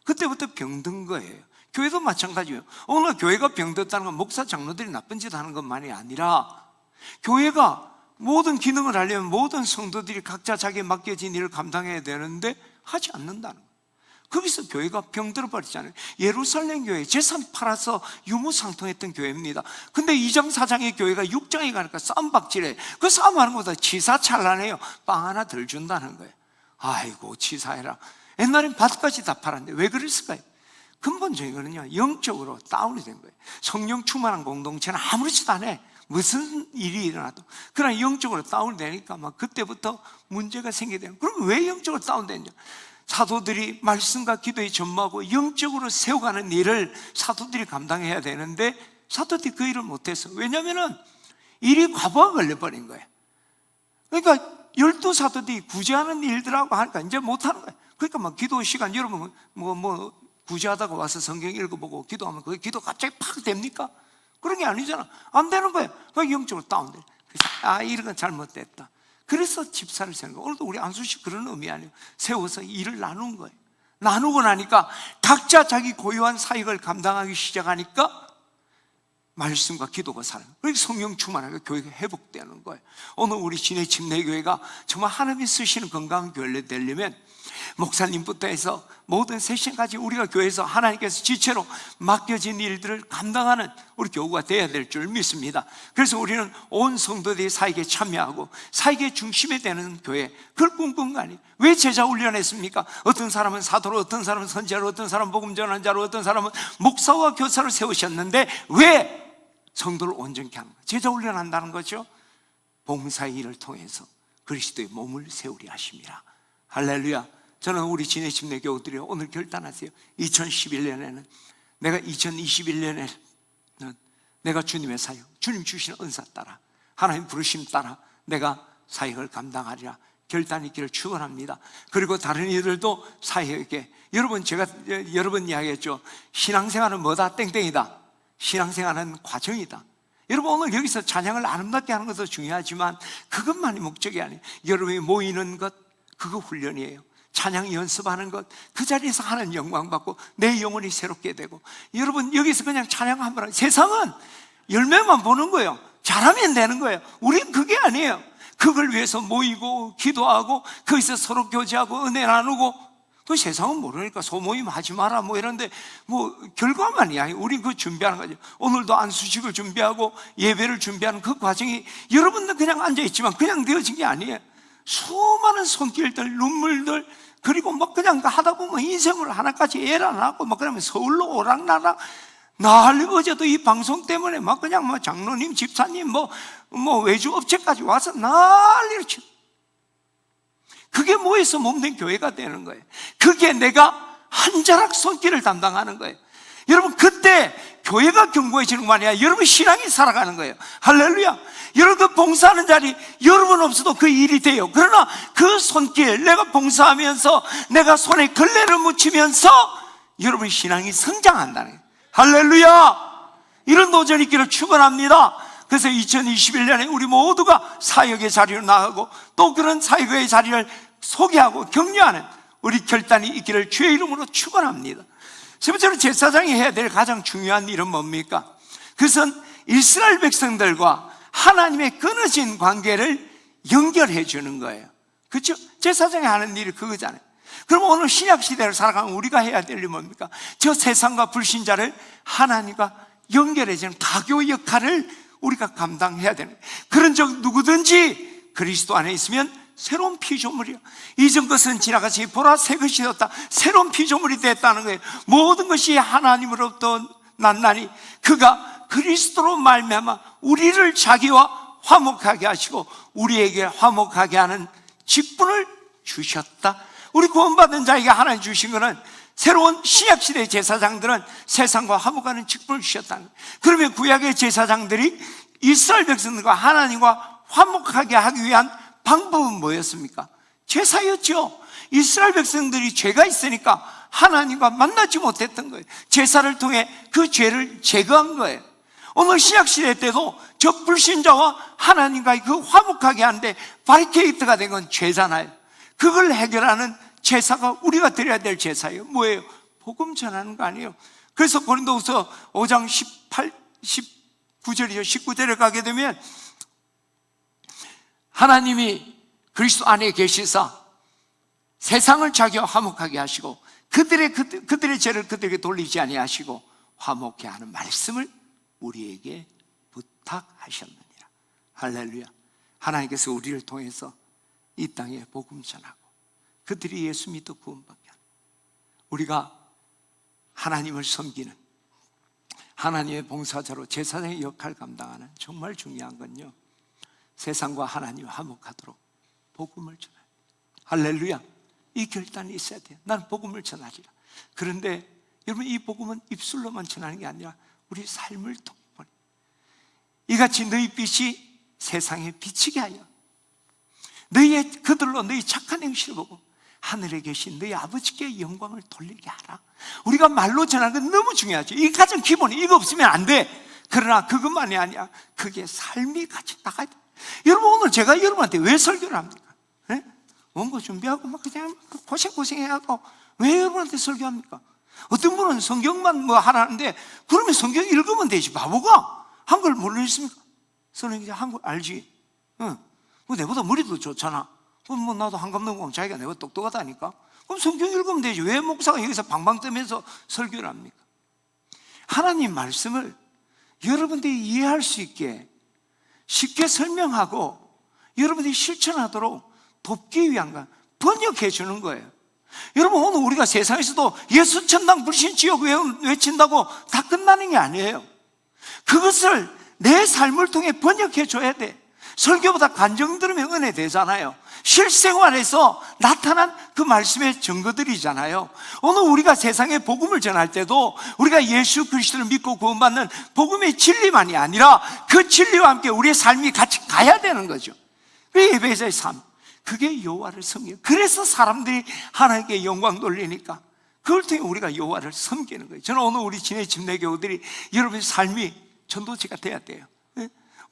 그때부터 병든 거예요. 교회도 마찬가지예요. 오늘 교회가 병들었다는 건 목사 장로들이 나쁜 짓 하는 것만이 아니라 교회가 모든 기능을 하려면 모든 성도들이 각자 자기에 맡겨진 일을 감당해야 되는데 하지 않는다는 거예요. 거기서 교회가 병들어 버리잖아요. 예루살렘 교회 재산 팔아서 유무상통했던 교회입니다. 근데 2장 4장의 교회가 6장에 가니까 싸움박질해. 그 싸움하는 것보다 치사찬란해요. 빵 하나 덜 준다는 거예요. 아이고 치사해라. 옛날엔 밭까지 다 팔았는데 왜 그랬을까요? 근본적인 거는요, 영적으로 다운이 된 거예요. 성령 충만한 공동체는 아무렇지도 않아. 무슨 일이 일어나도. 그러나 영적으로 다운되니까 막 그때부터 문제가 생기게 되는. 그럼 왜 영적으로 다운됐냐? 사도들이 말씀과 기도에 전무하고 영적으로 세워가는 일을 사도들이 감당해야 되는데 사도들이 그 일을 못해서. 왜냐하면 일이 과부하 걸려버린 거예요. 그러니까 12사도들이 구제하는 일들하고 하니까 이제 못하는 거예요. 그러니까 막 기도 시간, 여러분 구제하다가 와서 성경 읽어보고 기도하면 그게 기도 갑자기 팍 됩니까? 그런 게 아니잖아. 안 되는 거예요. 그러니까 영적으로 다운돼. 그래서 이런 건 잘못됐다. 그래서 집사를 세는 거예요. 오늘도 우리 안수식 그런 의미 아니에요. 세워서 일을 나눈 거예요. 나누고 나니까 각자 자기 고유한 사역을 감당하기 시작하니까 말씀과 기도가 살아요. 그래서 성령 충만하게 교회가 회복되는 거예요. 오늘 우리 진해 침례교회가 정말 하나님이 쓰시는 건강한 교회가 되려면 목사님부터 해서 모든 세션까지 우리가 교회에서 하나님께서 지체로 맡겨진 일들을 감당하는 우리 교우가 되어야 될 줄 믿습니다. 그래서 우리는 온 성도들이 사역에 참여하고 사역의 중심에 되는 교회, 그걸 꿈꾼 거 아니에요. 왜 제자 훈련했습니까? 어떤 사람은 사도로, 어떤 사람은 선지자로, 어떤 사람은 복음 전환자로, 어떤 사람은 목사와 교사를 세우셨는데 왜 성도를 온전케 하는 거예요? 제자 훈련한다는 거죠. 봉사의 일을 통해서 그리스도의 몸을 세우려 하심이라. 할렐루야. 저는 우리 진해침례 교우들이 오늘 결단하세요. 2011년에는 내가 2021년에는 내가 주님의 사역, 주님 주신 은사 따라, 하나님 부르심 따라 내가 사역을 감당하리라 결단 있기를 축원합니다. 그리고 다른 이들도 사역에, 여러분, 제가 여러 번 이야기했죠. 신앙생활은 뭐다? 땡땡이다. 신앙생활은 과정이다. 여러분, 오늘 여기서 찬양을 아름답게 하는 것도 중요하지만 그것만이 목적이 아니에요. 여러분이 모이는 것, 그거 훈련이에요. 찬양 연습하는 것, 그 자리에서 하는 영광 받고 내 영혼이 새롭게 되고, 여러분 여기서 그냥 찬양 한번 하고, 세상은 열매만 보는 거예요. 잘하면 되는 거예요. 우린 그게 아니에요. 그걸 위해서 모이고 기도하고 거기서 서로 교제하고 은혜 나누고, 그 세상은 모르니까 소모임 하지 마라 뭐 이런데 뭐 결과만이야. 우린 그 준비하는 거죠. 오늘도 안수식을 준비하고 예배를 준비하는 그 과정이, 여러분들 그냥 앉아있지만 그냥 되어진 게 아니에요. 수많은 손길들, 눈물들, 그리고 막 그냥 하다 보면 인생을 하나까지 애를 안 하고 막 그러면 서울로 오락나락 난리. 어제도 이 방송 때문에 막 그냥 뭐 장로님, 집사님, 뭐 외주 업체까지 와서 난리를 치고, 그게 모여서 몸된 교회가 되는 거예요. 그게 내가 한 자락 손길을 담당하는 거예요. 여러분, 그때 교회가 견고해지는 거 아니야. 여러분 신앙이 살아가는 거예요. 할렐루야. 여러분 그 봉사하는 자리, 여러분 없어도 그 일이 돼요. 그러나 그 손길, 내가 봉사하면서 내가 손에 걸레를 묻히면서 여러분 신앙이 성장한다는 거예요. 할렐루야. 이런 도전이 있기를 축원합니다. 그래서 2021년에 우리 모두가 사역의 자리로 나가고 또 그런 사역의 자리를 소개하고 격려하는 우리 결단이 있기를 주의 이름으로 축원합니다. 세 번째로 제사장이 해야 될 가장 중요한 일은 뭡니까? 그것은 이스라엘 백성들과 하나님의 끊어진 관계를 연결해 주는 거예요. 그렇죠? 제사장이 하는 일이 그거잖아요. 그럼 오늘 신약시대를 살아가는 우리가 해야 될 일이 뭡니까? 저 세상과 불신자를 하나님과 연결해 주는 가교 역할을 우리가 감당해야 되는 거예요. 그런 적 누구든지 그리스도 안에 있으면 새로운 피조물이요, 이전 것은 지나가시 보라 새 것이 되었다. 새로운 피조물이 됐다는 거예요. 모든 것이 하나님으로부터 났나니 그가 그리스도로 말미암아 우리를 자기와 화목하게 하시고 우리에게 화목하게 하는 직분을 주셨다. 우리 구원받은 자에게 하나님 주신 것은 새로운 신약시대의 제사장들은 세상과 화목하는 직분을 주셨다는 거예요. 그러면 구약의 제사장들이 이스라엘 백성들과 하나님과 화목하게 하기 위한 방법은 뭐였습니까? 제사였죠. 이스라엘 백성들이 죄가 있으니까 하나님과 만나지 못했던 거예요. 제사를 통해 그 죄를 제거한 거예요. 오늘 신약시대 때도 저 불신자와 하나님과 그 화목하게 하는데 바리케이트가 된 건 죄잖아요. 그걸 해결하는 제사가 우리가 드려야 될 제사예요. 뭐예요? 복음 전하는 거 아니에요. 그래서 고린도후서 5장 19절이죠. 19절에 가게 되면 하나님이 그리스도 안에 계시사 세상을 자기와 화목하게 하시고 그들의 죄를 그들에게 돌리지 아니하시고 화목케 하는 말씀을 우리에게 부탁하셨느니라. 할렐루야. 하나님께서 우리를 통해서 이 땅에 복음 전하고 그들이 예수 믿고 구원받게 하는, 우리가 하나님을 섬기는 하나님의 봉사자로 제사장의 역할을 감당하는 정말 중요한 건요, 세상과 하나님 화목하도록 복음을 전하는, 할렐루야. 이 결단이 있어야 돼요. 나는 복음을 전하리라. 그런데 여러분, 이 복음은 입술로만 전하는 게 아니라 우리 삶을 통해 이같이 너희 빛이 세상에 비치게 하여 그들로 너희 착한 행실을 보고 하늘에 계신 너희 아버지께 영광을 돌리게 하라. 우리가 말로 전하는 건 너무 중요하죠. 이게 가장 기본이, 이거 없으면 안 돼. 그러나 그것만이 아니야, 그게 삶이 같이 나가야 돼. 여러분, 오늘 제가 여러분한테 왜 설교를 합니까? 네? 원고 준비하고 막 그냥 고생해하고 왜 여러분한테 설교합니까? 어떤 분은 성경만 뭐 하라는데, 그러면 성경 읽으면 되지. 바보가 한글 모르겠습니까? 선생님 한글 알지? 응. 뭐 내보다 머리도 좋잖아. 그럼 뭐 나도 한감 넘으면 자기가 내가 똑똑하다니까. 그럼 성경 읽으면 되지. 왜 목사가 여기서 방방 뜨면서 설교를 합니까? 하나님 말씀을 여러분들이 이해할 수 있게 쉽게 설명하고 여러분들이 실천하도록 돕기 위한 거, 번역해 주는 거예요. 여러분, 오늘 우리가 세상에서도 예수 천당 불신 지옥 외친다고 다 끝나는 게 아니에요. 그것을 내 삶을 통해 번역해 줘야 돼. 설교보다 간증 들으면 은혜 되잖아요. 실생활에서 나타난 그 말씀의 증거들이잖아요. 오늘 우리가 세상에 복음을 전할 때도 우리가 예수 그리스도를 믿고 구원받는 복음의 진리만이 아니라 그 진리와 함께 우리의 삶이 같이 가야 되는 거죠. 그게 예배자의 삶, 그게 여호와를 섬겨요. 그래서 사람들이 하나님께 영광 돌리니까 그걸 통해 우리가 여호와를 섬기는 거예요. 저는 오늘 우리 진해 집내교우들이 여러분의 삶이 전도지가 돼야 돼요.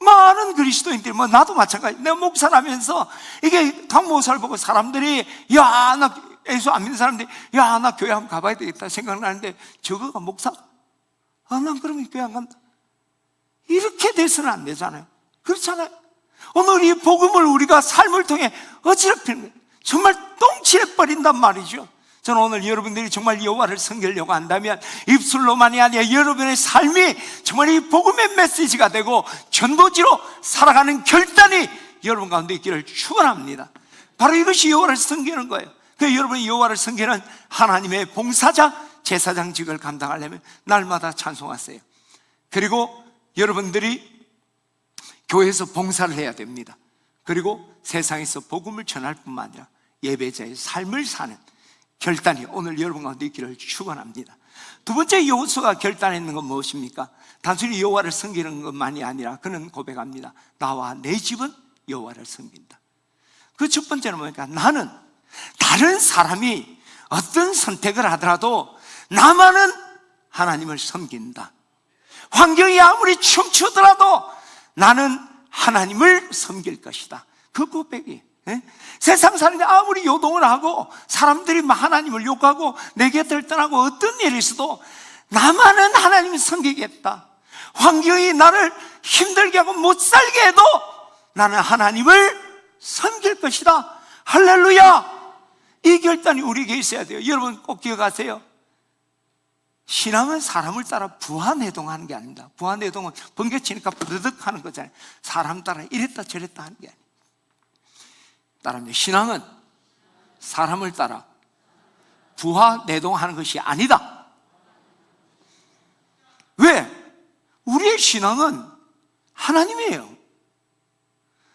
많은 그리스도인들, 나도 마찬가지. 내가 목사라면서 이게 강목사를 보고 사람들이 야, 나 예수 안 믿는 사람들이 야, 나 교회 한번 가봐야 되겠다 생각나는데 저거가 목사? 난 그러면 교회 안 간다. 이렇게 돼서는 안 되잖아요. 그렇잖아요. 오늘 이 복음을 우리가 삶을 통해 어지럽히는 거예요. 정말 똥칠해버린단 말이죠. 저는 오늘 여러분들이 정말 여호와를 섬기려고 한다면 입술로만이 아니라 여러분의 삶이 정말 이 복음의 메시지가 되고 전도지로 살아가는 결단이 여러분 가운데 있기를 축원합니다. 바로 이것이 여호와를 섬기는 거예요. 그래서 여러분이 여호와를 섬기는 하나님의 봉사자, 제사장직을 감당하려면 날마다 찬송하세요. 그리고 여러분들이 교회에서 봉사를 해야 됩니다. 그리고 세상에서 복음을 전할 뿐만 아니라 예배자의 삶을 사는 결단이 오늘 여러분 가운데 있기를 축원합니다. 두 번째 여호수아가 결단했는 건 무엇입니까? 단순히 여호와를 섬기는 것만이 아니라 그는 고백합니다. 나와 내 집은 여호와를 섬긴다. 그 첫 번째는 뭐니까 나는 다른 사람이 어떤 선택을 하더라도 나만은 하나님을 섬긴다. 환경이 아무리 춤추더라도 나는 하나님을 섬길 것이다. 그 고백이 세상 사람들이 아무리 요동을 하고 사람들이 하나님을 욕하고 내 곁을 떠나고 어떤 일이 있어도 나만은 하나님을 섬기겠다. 환경이 나를 힘들게 하고 못 살게 해도 나는 하나님을 섬길 것이다. 할렐루야. 이 결단이 우리에게 있어야 돼요. 여러분 꼭 기억하세요. 신앙은 사람을 따라 부하내동하는 게 아닙니다. 부하내동은 번개치니까 부드득 하는 거잖아요. 사람 따라 이랬다 저랬다 하는 게 아니에요. 따라합니다. 신앙은 사람을 따라 부하내동하는 것이 아니다. 왜? 우리의 신앙은 하나님이에요.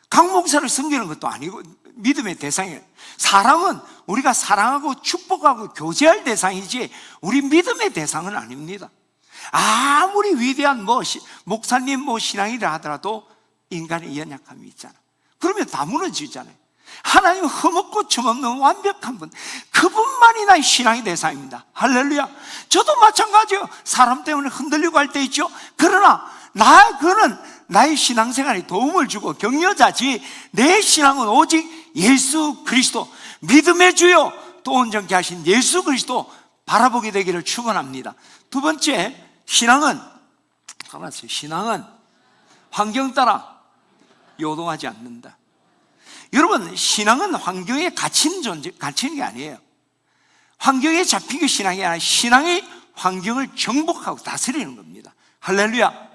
강 목사를 섬기는 것도 아니고 믿음의 대상이에요. 사람은 우리가 사랑하고 축복하고 교제할 대상이지 우리 믿음의 대상은 아닙니다. 아무리 위대한 목사님 신앙이라 하더라도 인간의 연약함이 있잖아. 그러면 다 무너지잖아요. 하나님 흠없고 춤없는 완벽한 분, 그분만이 나의 신앙의 대상입니다. 할렐루야. 저도 마찬가지예요. 사람 때문에 흔들리고 할 때 있죠. 그러나 그는 나의 신앙생활에 도움을 주고 격려자지 내 신앙은 오직 예수 그리스도, 믿음의 주요 또 온전케 하신 예수 그리스도 바라보게 되기를 축원합니다. 두 번째, 신앙은 환경 따라 요동하지 않는다. 여러분, 신앙은 환경에 갇히는 게 아니에요. 환경에 잡힌 게 신앙이 아니라 신앙이 환경을 정복하고 다스리는 겁니다. 할렐루야.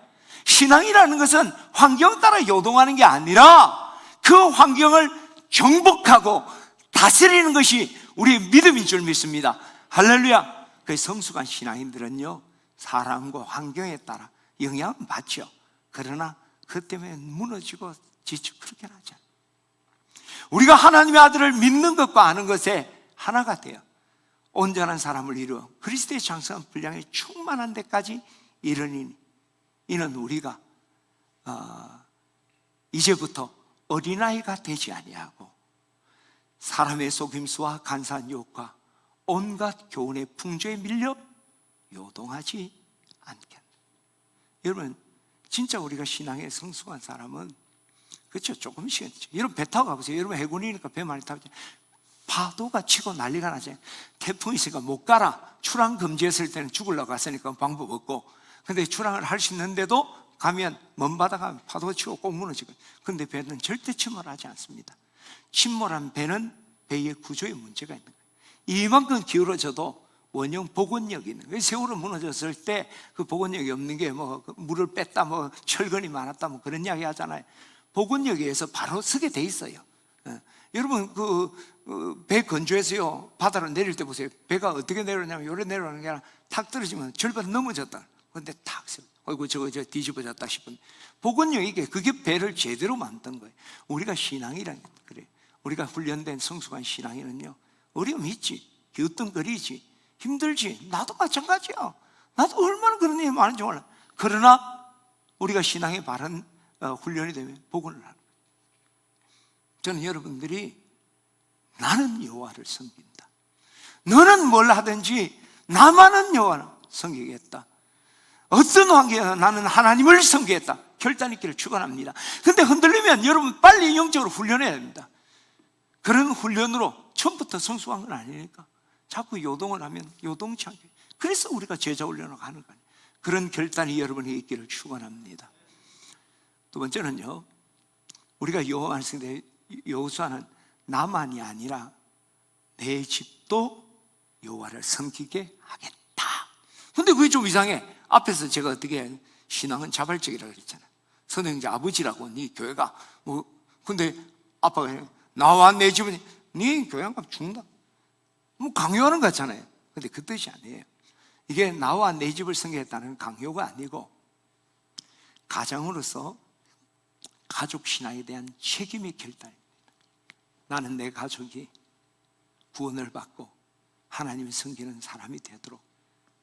신앙이라는 것은 환경 따라 요동하는 게 아니라 그 환경을 정복하고 다스리는 것이 우리의 믿음인 줄 믿습니다. 할렐루야. 그 성숙한 신앙인들은요, 사람과 환경에 따라 영향을 받죠. 그러나 그 때문에 무너지고 지쳐 그렇게 하지 않아요. 우리가 하나님의 아들을 믿는 것과 아는 것에 하나가 돼요. 온전한 사람을 이루어 그리스도의 장성한 분량에 충만한 데까지 이르니 이는 우리가 이제부터 어린아이가 되지 아니하고 사람의 속임수와 간사한 유혹과 온갖 교훈의 풍조에 밀려 요동하지 않겠다. 여러분, 진짜 우리가 신앙에 성숙한 사람은 그렇죠. 조금씩. 여러분 배 타고 가보세요. 여러분 해군이니까 배 많이 타고 파도가 치고 난리가 나죠. 태풍이 있으니까 못 가라. 출항 금지했을 때는 죽으려고 갔으니까 방법 없고, 근데 출항을 할 수 있는데도 가면 먼 바다 가면 파도가 치고 꼭 무너지거든요. 근데 배는 절대 침몰하지 않습니다. 침몰한 배는 배의 구조에 문제가 있는 거예요. 이만큼 기울어져도 원형 복원력이 있는 거예요. 세월호 무너졌을 때 그 복원력이 없는 게 물을 뺐다 철근이 많았다 그런 이야기 하잖아요. 복원력에 의해서 바로 서게 돼 있어요. 여러분 배 건조해서요 바다로 내릴 때 보세요. 배가 어떻게 내려오냐면 요래 내려오는 게 아니라 탁 떨어지면 절반 넘어졌다. 근데 탁 세워. 어이구, 저거 뒤집어졌다 싶은. 복은요, 그게 배를 제대로 만든 거예요. 우리가 신앙이란 그래. 우리가 훈련된 성숙한 신앙인은요, 어려움이 있지, 기웃뚱거리지, 힘들지. 나도 마찬가지야. 나도 얼마나 그런 일이 많은지 몰라. 그러나 우리가 신앙의 바른 훈련이 되면 복원을 하는 거예요. 저는 여러분들이 나는 여호와를 섬긴다, 너는 뭘 하든지 나만은 여호와를 섬기겠다, 어떤 환경에서 나는 하나님을 섬기겠다 결단 있기를 축원합니다. 근데 흔들리면 여러분 빨리 영적으로 훈련해야 됩니다. 그런 훈련으로 처음부터 성숙한 건 아니니까 자꾸 요동을 하면 요동치 않게. 그래서 우리가 제자 훈련을 하는 거예요. 그런 결단이 여러분에게 있기를 축원합니다. 두 번째는요, 우리가 여호와를 섬기되 여호수아는 나만이 아니라 내 집도 여호와를 섬기게 하겠다. 근데 그게 좀 이상해. 앞에서 제가 어떻게 신앙은 자발적이라고 그랬잖아요. 선생님 아버지라고 네 교회가 뭐, 근데 아빠가 나와 내 집은 네 교회 안 가면 죽는다, 뭐 강요하는 것 같잖아요. 근데 그 뜻이 아니에요. 이게 나와 내 집을 섬기겠다는 강요가 아니고 가정으로서 가족 신앙에 대한 책임의 결단입니다. 나는 내 가족이 구원을 받고 하나님을 섬기는 사람이 되도록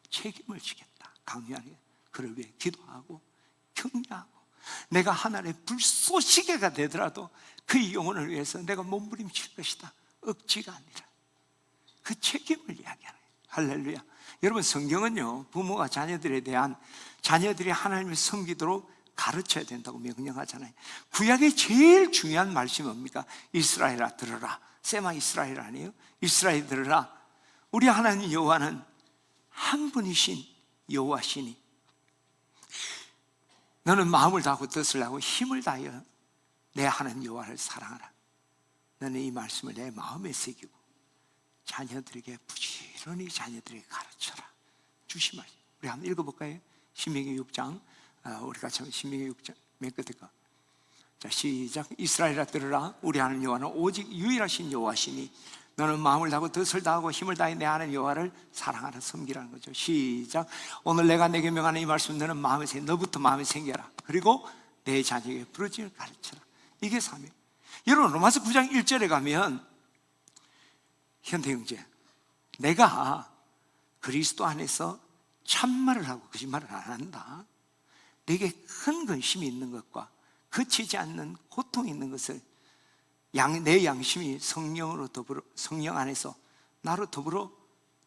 책임을 지겠다. 강요하는 게 그를 위해 기도하고 격려하고, 내가 하나님의 불쏘시개가 되더라도 그의 영혼을 위해서 내가 몸부림칠 것이다. 억지가 아니라 그 책임을 이야기하는 거예요. 할렐루야. 여러분, 성경은요, 부모가 자녀들이 하나님을 섬기도록 가르쳐야 된다고 명령하잖아요. 구약의 제일 중요한 말씀이 뭡니까? 이스라엘아 들으라. 세마 이스라엘 아니에요? 이스라엘 들으라. 우리 하나님 여호와는 한 분이신 여호와시니 너는 마음을 다하고 뜻을 다하고 힘을 다하여 내 하나님 여호와를 사랑하라. 너는 이 말씀을 내 마음에 새기고 자녀들에게 부지런히 자녀들에게 가르쳐라. 주신 말씀. 우리 한번 읽어볼까요? 신명기 6장. 우리가 참 신명기 6장 맨 끝에 거. 자, 시작. 이스라엘아 들으라. 우리 하나님 여호와는 오직 유일하신 여호와시니 너는 마음을 다하고 뜻을 다하고 힘을 다해 내 하나님 여호와를 사랑하라. 섬기라는 거죠. 시작. 오늘 내가 내게 명하는 이 말씀 너는 마음에 새, 너부터 마음에 생겨라. 그리고 내 자녀에게 부르짖을 가르쳐라. 이게 3일. 여러분, 로마서 9장 1절에 가면 현대 형제, 내가 그리스도 안에서 참말을 하고 거짓말을 안 한다. 내게 큰 근심이 있는 것과 그치지 않는 고통이 있는 것을 내 양심이 성령으로 더불어 성령 안에서 나로 더불어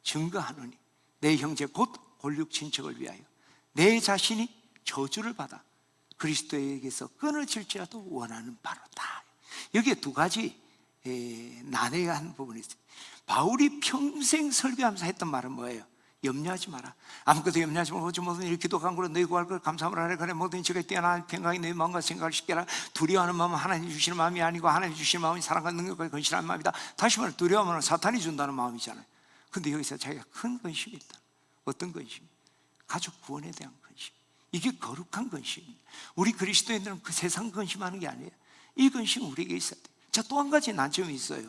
증거하노니 내 형제 곧 골육 친척을 위하여 내 자신이 저주를 받아 그리스도에게서 끊어질지라도 원하는 바로다. 여기에 두 가지 난해한 부분이 있어요. 바울이 평생 설교하면서 했던 말은 뭐예요? 염려하지 마라. 아무것도 염려하지 말고 오직 모든 일 기도 간구로 너희 구할 걸 감사함을 하라. 그래 모든 지가 뛰어난 평강이 너희 마음과 생각을 쉽게 하라. 두려워하는 마음은 하나님 주시는 마음이 아니고 하나님 주시는 마음이 사랑과 능력과 건실한 마음이다. 다시 말해 두려워하면 사탄이 준다는 마음이잖아요. 근데 여기서 자기가 큰 근심이 있다. 어떤 근심? 가족 구원에 대한 근심. 이게 거룩한 근심입니다. 우리 그리스도인들은 그 세상 근심하는 게 아니에요. 이 근심은 우리에게 있어야 돼요. 자, 또 한 가지 난점이 있어요.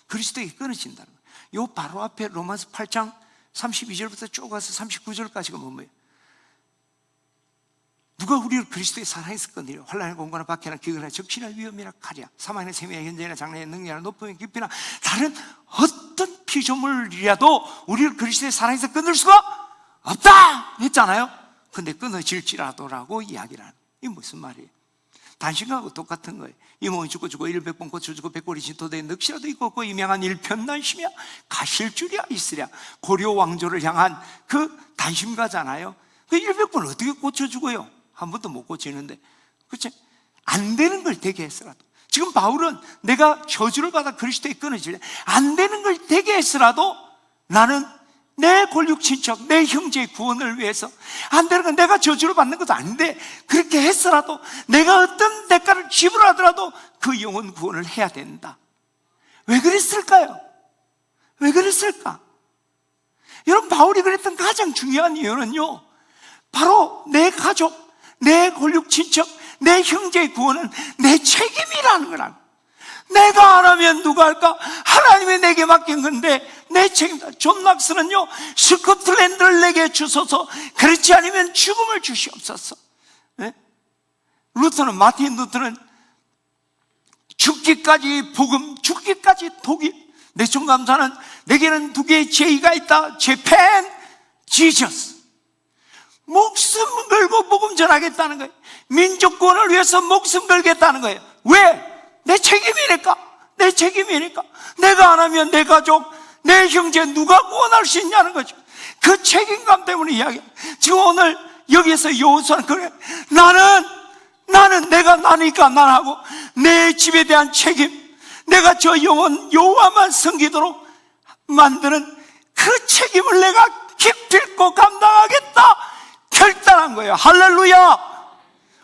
그리스도에게 끊어진다는 거예요. 요 바로 앞에 로마서 8장 32절부터 쭉 가서 39절까지가 뭐예요? 누가 우리를 그리스도의 사랑에서 끊으려? 환난의 공고나 박해나 기근이나 적시나 위험이나 칼이야 사망이나 생명이나 현재나 장래나 능력이나 높음이나 깊이나 다른 어떤 피조물이라도 우리를 그리스도의 사랑에서 끊을 수가 없다 했잖아요. 근데 끊어질지라도라고 이야기를 하는, 이게 무슨 말이에요? 단신과하고 똑같은 거예요. 이 몸이 죽고 100번 고쳐주고 백골이 진토되어 넋이라도 있고 없고 이명한 일편단심이야 가실 줄이야 있으랴. 고려 왕조를 향한 그 단심가잖아요. 그 100번 어떻게 고쳐주고요? 한 번도 못 고치는데, 그렇지? 안 되는 걸 되게 했으라도, 지금 바울은 내가 저주를 받아 그리스도에 끊어질래, 안 되는 걸 되게 했으라도 나는 내 골육 친척, 내 형제의 구원을 위해서, 안 되는 건 내가 저주를 받는 것도 아닌데 그렇게 했으라도 내가 어떤 대가를 지불하더라도 그 영혼 구원을 해야 된다. 왜 그랬을까요? 왜 그랬을까? 여러분, 바울이 그랬던 가장 중요한 이유는요, 바로 내 가족, 내 골육 친척, 내 형제의 구원은 내 책임이라는 거라고. 내가 안 하면 누가 할까? 하나님이 내게 맡긴 건데 내 책임이다. 존 낙스는요, 스코틀랜드를 내게 주소서, 그렇지 않으면 죽음을 주시옵소서. 네? 마틴 루터는 죽기까지 복음, 죽기까지 독일. 내총 감사는 내게는 두 개의 제의가 있다. 재팬, 지저스. 목숨 걸고 복음 전하겠다는 거예요. 민족권을 위해서 목숨 걸겠다는 거예요. 왜? 내 책임이니까. 내 책임이니까. 내가 안 하면 내 가족, 내 형제 누가 구원할 수 있냐는 거죠. 그 책임감 때문에 이야기해요. 지금 오늘 여기서 여호수아는 그래. 나는 내가 나니까 나하고 내 집에 대한 책임, 내가 저 영혼 여호와만 섬기도록 만드는 그 책임을 내가 기필코 감당하겠다 결단한 거예요. 할렐루야.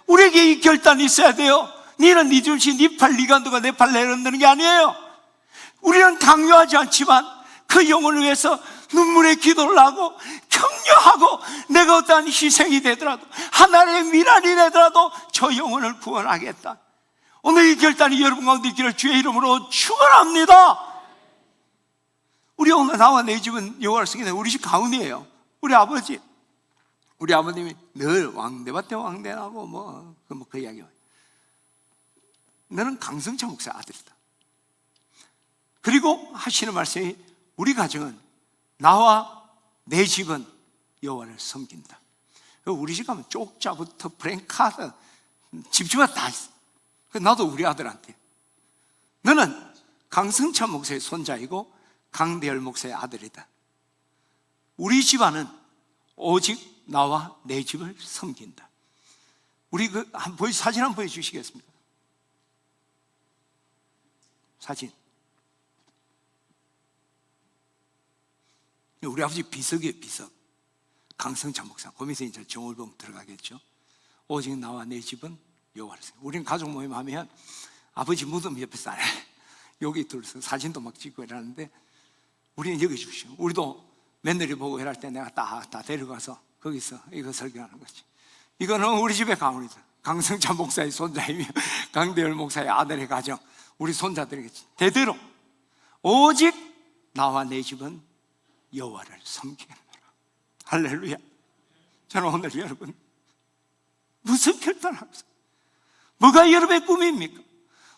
우리에게 이 결단이 있어야 돼요. 니는 니 중심, 니 팔 니가 누가 내 팔 내려놓는 게 아니에요. 우리는 강요하지 않지만 그 영혼을 위해서 눈물의 기도를 하고 격려하고, 내가 어떠한 희생이 되더라도, 하나님의 미랄이 되더라도 저 영혼을 구원하겠다. 오늘 이 결단이 여러분 가운데 있기를 주의 이름으로 축원합니다. 우리 오늘 나와 내 집은 여호와를 섬기는 우리 집 가운이에요. 우리 아버님이 늘 왕대밭에 왕대하고 그 이야기예요. 너는 강성철 목사의 아들이다. 그리고 하시는 말씀이, 우리 가정은, 나와 내 집은 여호와를 섬긴다. 우리 집 가면 쪽자부터 프랭카드, 집집마다 다 있어. 나도 우리 아들한테, 너는 강성찬 목사의 손자이고 강대열 목사의 아들이다. 우리 집안은 오직 나와 내 집을 섬긴다. 우리 사진 한번 보여주시겠습니까? 사진. 우리 아버지 비석이에요, 비석. 강성찬 목사. 거기서 이제 정월봉 들어가겠죠. 오직 나와 내 집은 여호와를 섬긴다. 우리는 가족 모임 하면 아버지 무덤 옆에서 여기 둘러서 사진도 막 찍고 이러는데, 우리는 여기 주시오. 우리도 며느리 보고 이럴 때 내가 다 데려가서 거기서 이거 설교하는 거지. 이거는 우리 집의 가문이다. 강성찬 목사의 손자이며 강대열 목사의 아들의 가정, 우리 손자들이겠지. 대대로 오직 나와 내 집은 여호와를 섬기노라. 할렐루야. 저는 오늘 여러분 무슨 결단을 하면서, 뭐가 여러분의 꿈입니까?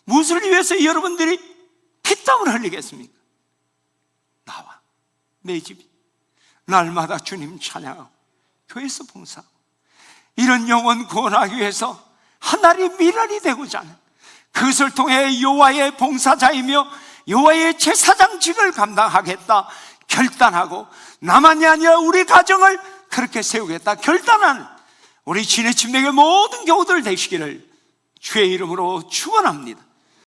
무엇을 위해서 여러분들이 피땀을 흘리겠습니까? 나와 내 집이 날마다 주님 찬양하고 교회에서 봉사하고, 이런 영혼 구원하기 위해서 하나님의 미랄이 되고자 하는, 그것을 통해 여호와의 봉사자이며 여호와의 제사장직을 감당하겠다 결단하고, 나만이 아니라 우리 가정을 그렇게 세우겠다 결단하는 우리 지내침내의 모든 교우들 되시기를 주의 이름으로 축원합니다.